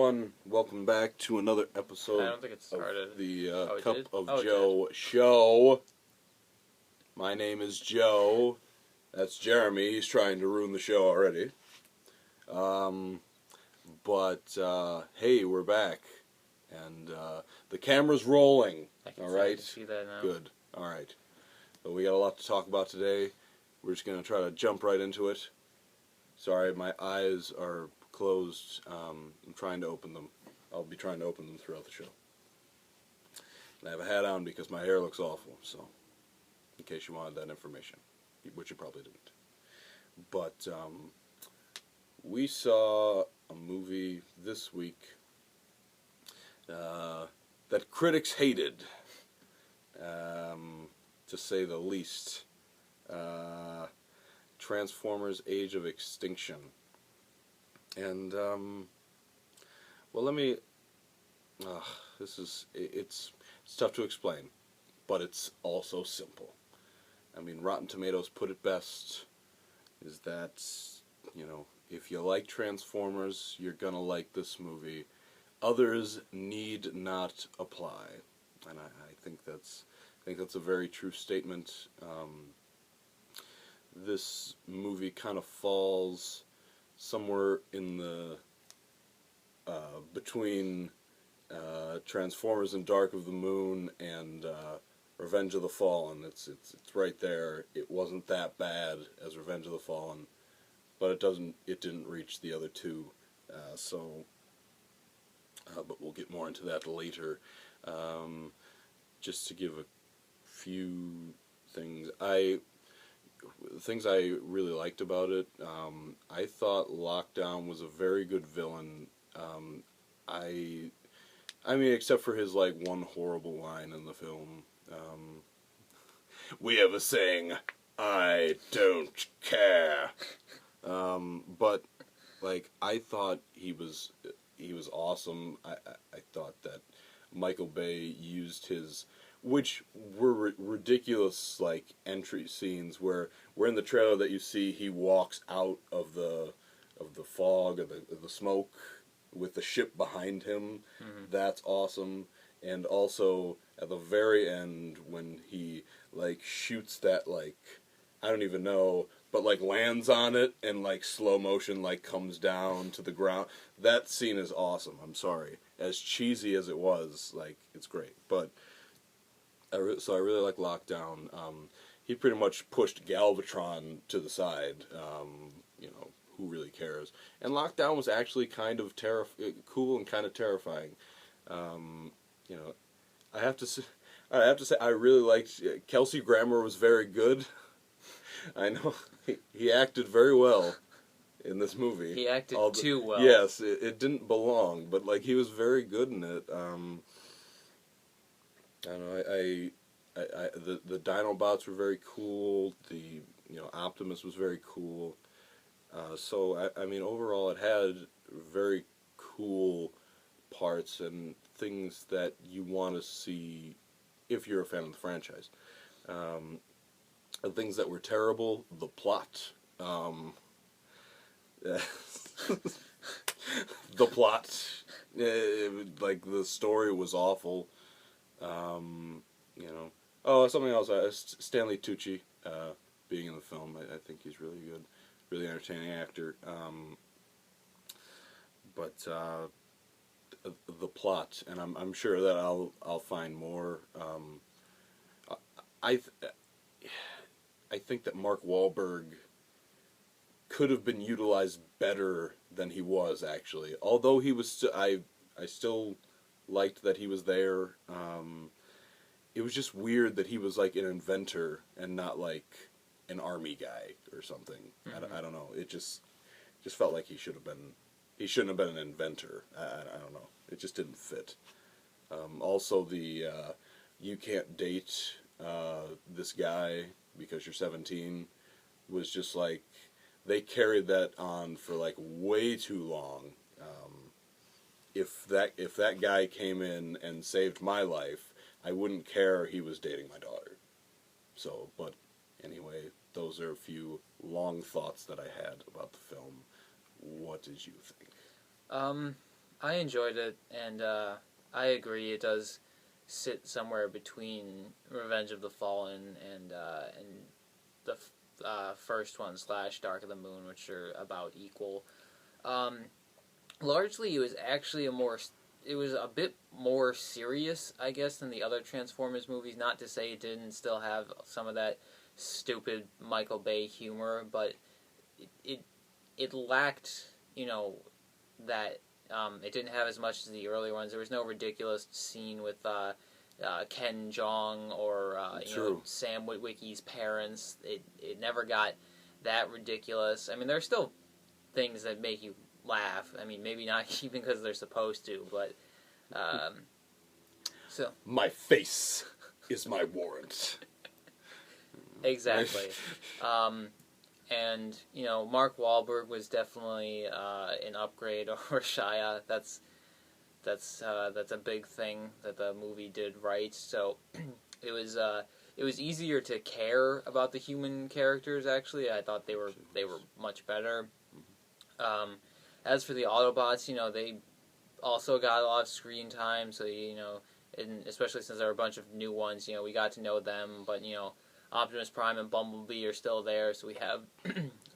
everyone. Welcome back to another episode I don't think it started. of the it Cup did? of Oh, it Joe show. My name is Joe. That's Jeremy. He's trying to ruin the show already. Hey, we're back. And the camera's rolling. I can Alright? see that now. Good. Alright. So we got a lot to talk about today. We're just going to try to jump right into it. Sorry, my eyes are closed. I'm trying to open them. I'll be trying to open them throughout the show. And I have a hat on because my hair looks awful, so in case you wanted that information, which you probably didn't. But we saw a movie this week that critics hated, to say the least. Transformers: Age of Extinction. And, well, let me, it's tough to explain, but it's also simple. I mean, Rotten Tomatoes put it best, is that, you know, if you like Transformers, you're gonna like this movie. Others need not apply. And I think that's a very true statement. This movie kind of falls somewhere in the between Transformers and Dark of the Moon and Revenge of the Fallen. It's right there. It wasn't that bad as Revenge of the Fallen, but it didn't reach the other two. But we'll get more into that later. Just to give a few things, I really liked about it. I thought Lockdown was a very good villain. I mean, except for his, like, one horrible line in the film. We have a saying, I don't care. But, like, I thought he was awesome. I thought that Michael Bay used his, which were ridiculous, like, entry scenes where in the trailer that you see he walks out of the fog or the smoke with the ship behind him. Mm-hmm. That's awesome. And also at the very end when he, like, shoots that, like, I don't even know, but, like, lands on it and, like, slow motion, like, comes down to the ground. That scene is awesome. I'm sorry. As cheesy as it was, like, it's great. But so I really like Lockdown. He pretty much pushed Galvatron to the side. You know, who really cares? And Lockdown was actually kind of cool and kind of terrifying. You know, I have to say I really liked Kelsey Grammer was very good. I know he acted very well in this movie. He acted too well. Yes, it didn't belong, but, like, he was very good in it. I don't know. The Dinobots were very cool. Optimus was very cool. I mean, overall, it had very cool parts and things that you want to see if you're a fan of the franchise. And things that were terrible, the plot. The plot. Like, the story was awful. You know. Oh, something else. Stanley Tucci being in the film. I think he's really good. Really entertaining actor. But the plot, and I'm sure that I'll find more. I think that Mark Wahlberg could have been utilized better than he was, actually. Although he was, I still liked that he was there. It was just weird that he was, like, an inventor and not, like, an army guy or something. Mm-hmm. I don't know. It just felt like he shouldn't have been an inventor. I don't know. It just didn't fit. Also, you can't date this guy because you're 17 was just, like, they carried that on for, like, way too long. If that guy came in and saved my life, I wouldn't care he was dating my daughter. So, but anyway, those are a few long thoughts that I had about the film. What did you think? I enjoyed it, and I agree. It does sit somewhere between Revenge of the Fallen and the first one / Dark of the Moon, which are about equal. Um, Largely, it was actually it was a bit more serious, I guess, than the other Transformers movies. Not to say it didn't still have some of that stupid Michael Bay humor, but it it lacked, that it didn't have as much as the earlier ones. There was no ridiculous scene with Ken Jeong or Sam Witwicky's parents. It never got that ridiculous. I mean, there are still things that make you laugh. I mean, maybe not even because they're supposed to, but so my face is my warrant. Exactly. And, Mark Wahlberg was definitely an upgrade over Shia. That's a big thing that the movie did right. So it was easier to care about the human characters. Actually, I thought they were much better. As for the Autobots, they also got a lot of screen time. So and especially since there are a bunch of new ones, we got to know them. But Optimus Prime and Bumblebee are still there, so we have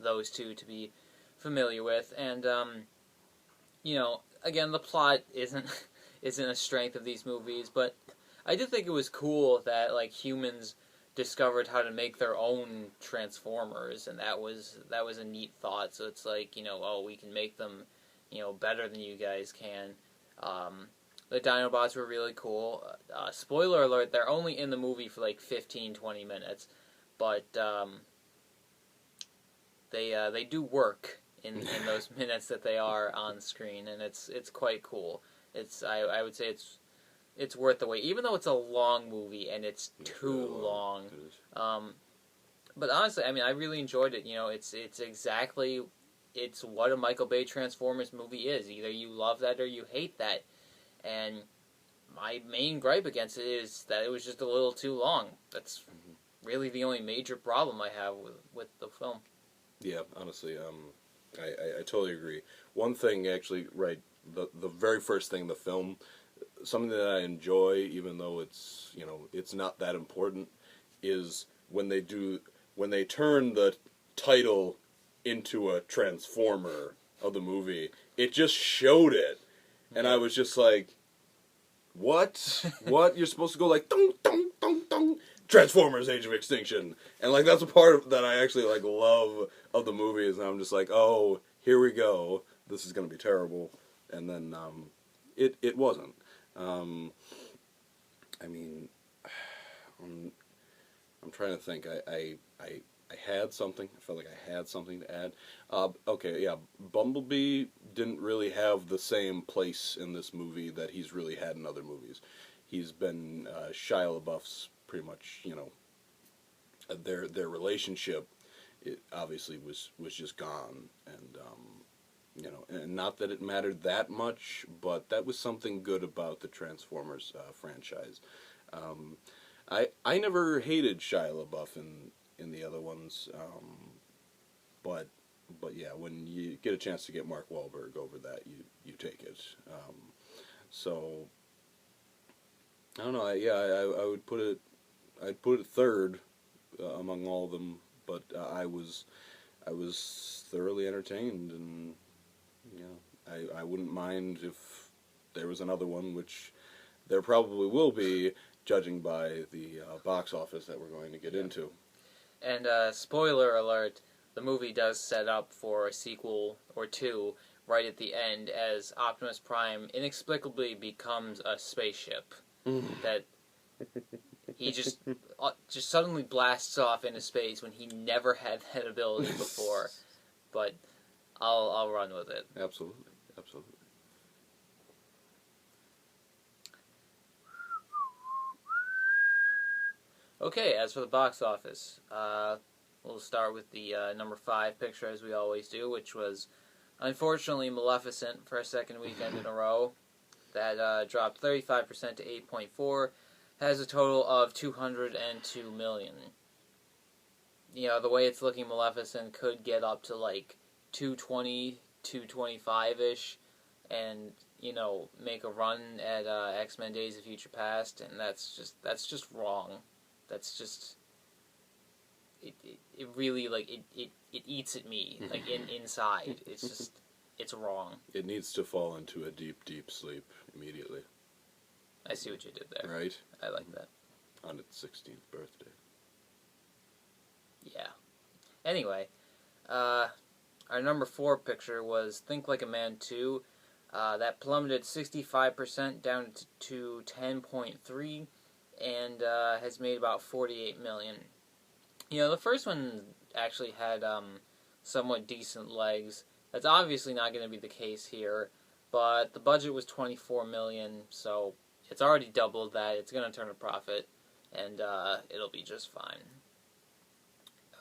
those two to be familiar with. And again, the plot isn't a strength of these movies, but I did think it was cool that humans discovered how to make their own Transformers, and that was a neat thought. So it's we can make them better than you guys can. The Dinobots were really cool. Spoiler alert, they're only in the movie for 15-20 minutes, but they do work in those minutes that they are on screen, and it's quite cool. I would say it's worth the wait, even though it's a long movie and it's too long. But honestly, I mean, I really enjoyed it. It's what a Michael Bay Transformers movie is. Either you love that or you hate that. And my main gripe against it is that it was just a little too long. That's really the only major problem I have with the film. Yeah, honestly, I totally agree. One thing, actually, right, the very first thing, the film, something that I enjoy, even though it's not that important, is when they turn the title into a Transformer of the movie. It just showed it. And I was just like, what? What? You're supposed to go dong, dong, dong, dong, Transformers Age of Extinction. And, that's a part that I actually, love of the movies. And I'm just like, oh, here we go. This is going to be terrible. And then, it wasn't. I mean, I'm trying to think. I had something. I felt like I had something to add. Okay, yeah, Bumblebee didn't really have the same place in this movie that he's really had in other movies. He's been Shia LaBeouf's pretty much, their relationship. It obviously was just gone, and and not that it mattered that much, but that was something good about the Transformers franchise. I never hated Shia LaBeouf in the other ones, but yeah, when you get a chance to get Mark Wahlberg over that, you take it. So I don't know. I would put it. I'd put it third among all of them, but I was thoroughly entertained, and I wouldn't mind if there was another one, which there probably will be, judging by the box office that we're going to get into. And spoiler alert, the movie does set up for a sequel or two right at the end, as Optimus Prime inexplicably becomes a spaceship. That he just suddenly blasts off into space when he never had that ability before. But I'll run with it. Absolutely. Okay, as for the box office, we'll start with the number 5 picture, as we always do, which was, unfortunately, Maleficent for a second weekend in a row. That dropped 35% to 8.4, has a total of $202 million. The way it's looking, Maleficent could get up to 220, 225-ish, and make a run at X-Men Days of Future Past, and that's just wrong. That's just it really it eats at me inside. It's wrong. It needs to fall into a deep, deep sleep immediately. I see what you did there. Right? I like that. On its 16th birthday. Yeah. Anyway, our number 4 picture was Think Like a Man 2. That plummeted 65% down to 10.3 and has made about $48 million. The first one actually had somewhat decent legs. That's obviously not going to be the case here, but the budget was $24 million, so it's already doubled that. It's going to turn a profit, and it'll be just fine.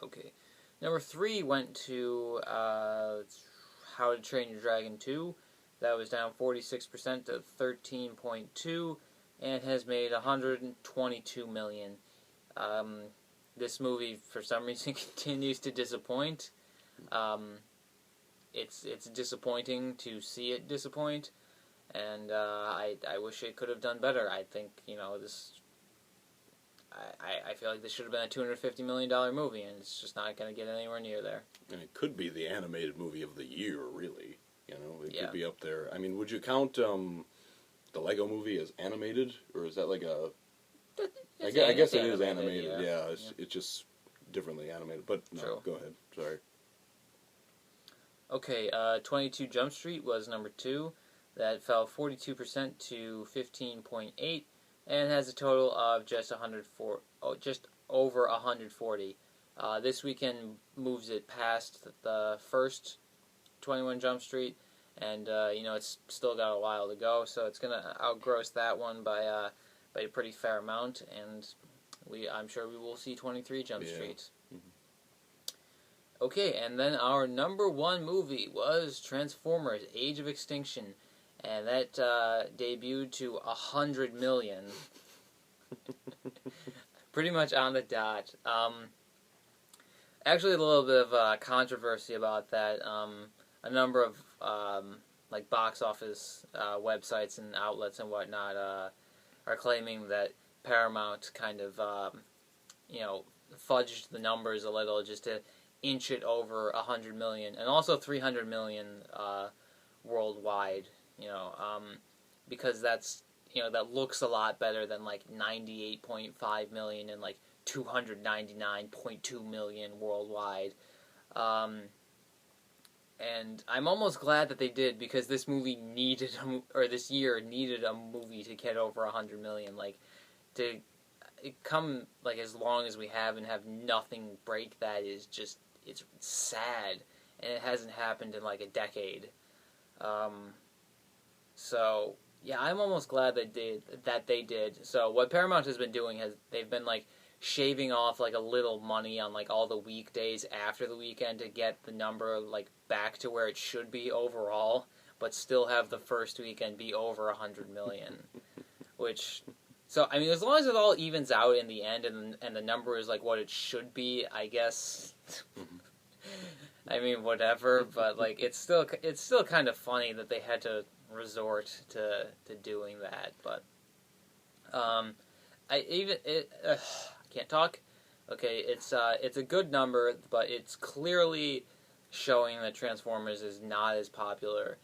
Okay. Number 3 went to How to Train Your Dragon 2. That was down 46% to 13.2 and has made $122 million. This movie, for some reason, continues to disappoint. It's disappointing to see it disappoint, and I wish it could have done better. I think this. I feel like this should have been a $250 million movie, and it's just not going to get anywhere near there. And it could be the animated movie of the year, really. It Yeah. could be up there. I mean, would you count the Lego movie as animated, or is that like a? I guess it is animated. Yeah, it's just differently animated. But no, True. Go ahead. Sorry. Okay, 22 Jump Street was number 2. That fell 42% to 15.8 and has a total of just over 140. This weekend moves it past the first 21 Jump Street, and it's still got a while to go, so it's gonna outgross that one by a pretty fair amount, and I'm sure we will see 23 Jump Street. Okay, and then our number 1 movie was Transformers: Age of Extinction, and that debuted to $100 million. Pretty much on the dot. Actually, a little bit of controversy about that. A number of box office websites and outlets and whatnot are claiming that Paramount kind of fudged the numbers a little just to inch it over 100 million, and also 300 million worldwide. Because that's that looks a lot better than 98.5 million and 299.2 million worldwide. And I'm almost glad that they did, because this movie this year needed a movie to get over 100 million. To come as long as we have and have nothing break that is just, it's sad, and it hasn't happened in a decade. So yeah, I'm almost glad that they did. So what Paramount has been doing they've been shaving off a little money on all the weekdays after the weekend to get the number back to where it should be overall, but still have the first weekend be over 100 million. So I mean, as long as it all evens out in the end and the number is what it should be, I guess. I mean, whatever, but it's still kind of funny that they had to resort to doing that, but I can't talk. Okay, it's a good number, but it's clearly showing that Transformers is not as popular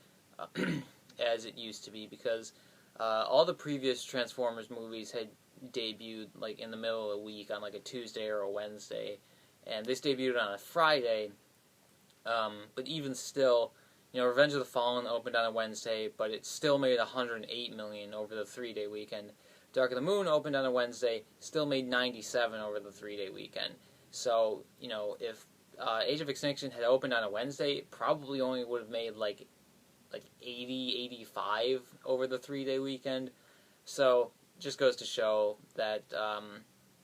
as it used to be, because all the previous Transformers movies had debuted in the middle of the week on a Tuesday or a Wednesday, and this debuted on a Friday. But even still, Revenge of the Fallen opened on a Wednesday, but it still made $108 million over the 3-day weekend. Dark of the Moon opened on a Wednesday, still made 97 over the 3-day weekend. So, if Age of Extinction had opened on a Wednesday, it probably only would have made 80, 85 over the 3-day weekend. So, just goes to show that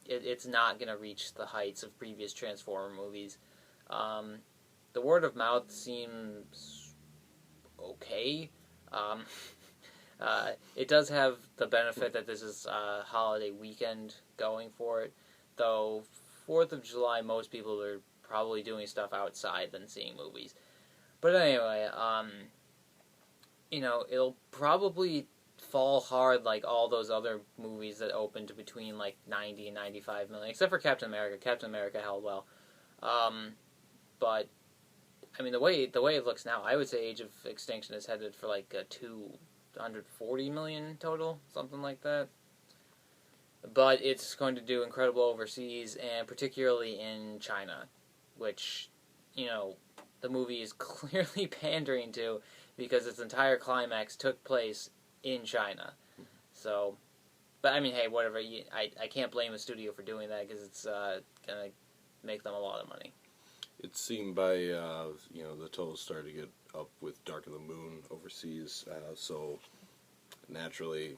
it's not going to reach the heights of previous Transformer movies. The word of mouth seems okay. It does have the benefit that this is a holiday weekend going for it, though 4th of July most people are probably doing stuff outside than seeing movies. But anyway, it'll probably fall hard like all those other movies that opened between like 90 and 95 million, except for Captain America. Captain America held well. But I mean, the way it looks now, I would say Age of Extinction is headed for like a 240 million total, something like that. But it's going to do incredible overseas, and particularly in China, which, the movie is clearly pandering to, because its entire climax took place in China. So, but I mean, hey, whatever. I can't blame a studio for doing that, because it's going to make them a lot of money. It seemed by, the totals started to get up with Dark of the Moon overseas, so naturally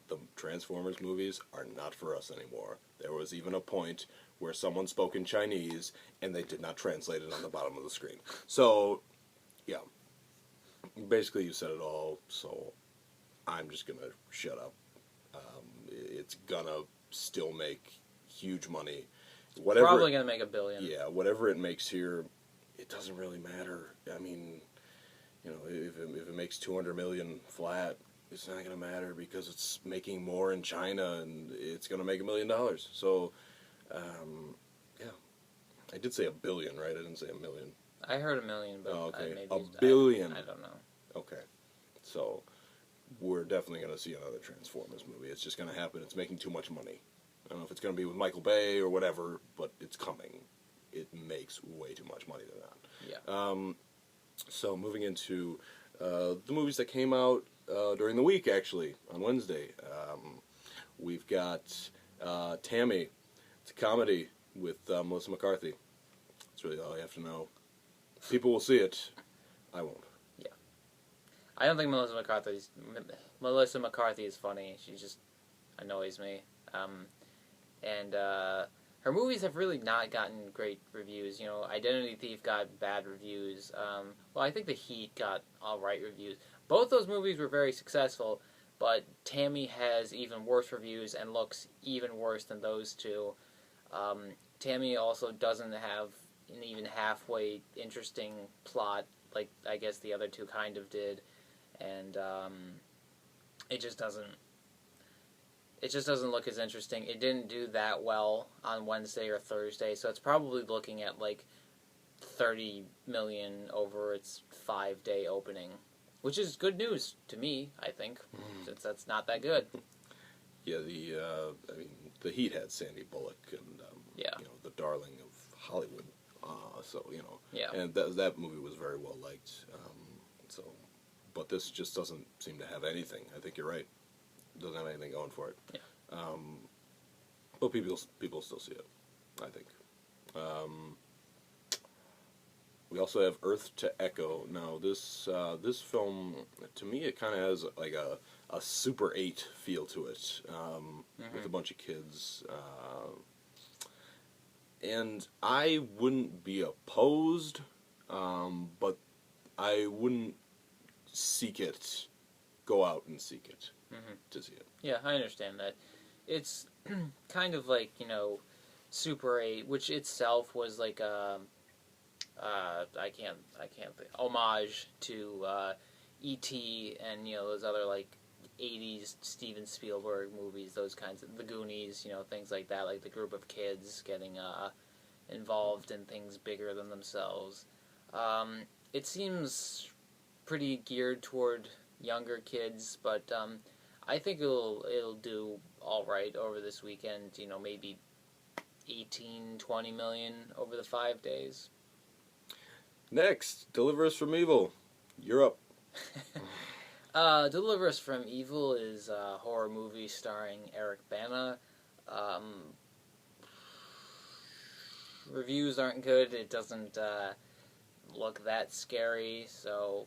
the Transformers movies are not for us anymore. There was even a point where someone spoke in Chinese and they did not translate it on the bottom of the screen. So, yeah. Basically, you said it all, so I'm just going to shut up. It's going to still make huge money. Whatever, probably going to make $1 billion. Yeah, whatever it makes here, it doesn't really matter. I mean, if it makes 200 million flat, it's not going to matter because it's making more in China and it's going to make $1 million. So, yeah. I did say $1 billion, right? I didn't say $1 million. I heard $1 million, but okay. maybe $1 billion. I don't know. Okay. So, we're definitely going to see another Transformers movie. It's just going to happen. It's making too much money. I don't know if it's going to be with Michael Bay or whatever, but it's coming. It makes way too much money than that. Yeah. So, moving into the movies that came out during the week, actually, on Wednesday. We've got Tammy. It's a comedy with Melissa McCarthy. That's really all you have to know. People will see it. I won't. Yeah. I don't think Melissa McCarthy is funny. She just annoys me. And her movies have really not gotten great reviews. Identity Thief got bad reviews. Well, I think The Heat got alright reviews. Both those movies were very successful, but Tammy has even worse reviews and looks even worse than those two. Tammy also doesn't have an even halfway interesting plot, like I guess the other two kind of did, and it just doesn't look as interesting. It didn't do that well on Wednesday or Thursday, so it's probably looking at like 30 million over its 5-day opening, which is good news to me, I think, since that's not that good. Yeah, the Heat had Sandy Bullock and the darling of Hollywood. Yeah. And that movie was very well liked. But this just doesn't seem to have anything. I think you're right. It doesn't have anything going for it. Yeah. But people still see it, I think. We also have Earth to Echo. Now, this film, to me, it kind of has like a Super 8 feel to it, with a bunch of kids. And I wouldn't be opposed, but I wouldn't go out and seek it to see it. Yeah, I understand that. It's kind of like, Super 8, which itself was like a, I can't think, homage to E.T. and, those other like 80s Steven Spielberg movies, those kinds of, The Goonies, things like that, like the group of kids getting involved in things bigger than themselves. It seems pretty geared toward younger kids, but I think it'll do all right over this weekend. Maybe 18-20 million over the 5 days. Next, Deliver Us from Evil. You're up. Deliver Us from Evil is a horror movie starring Eric Bana. Reviews aren't good. It doesn't look that scary. So,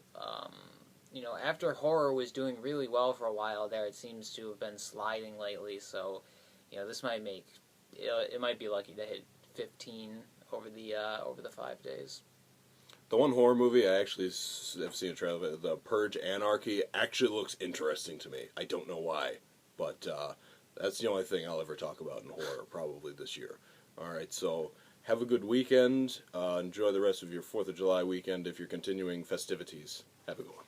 after horror was doing really well for a while there, it seems to have been sliding lately. So, this might it might be lucky to hit 15 over the 5 days. The one horror movie I actually have seen a trailer of, The Purge Anarchy, actually looks interesting to me. I don't know why, but that's the only thing I'll ever talk about in horror probably this year. All right, so have a good weekend. Enjoy the rest of your 4th of July weekend if you're continuing festivities. Have a good one.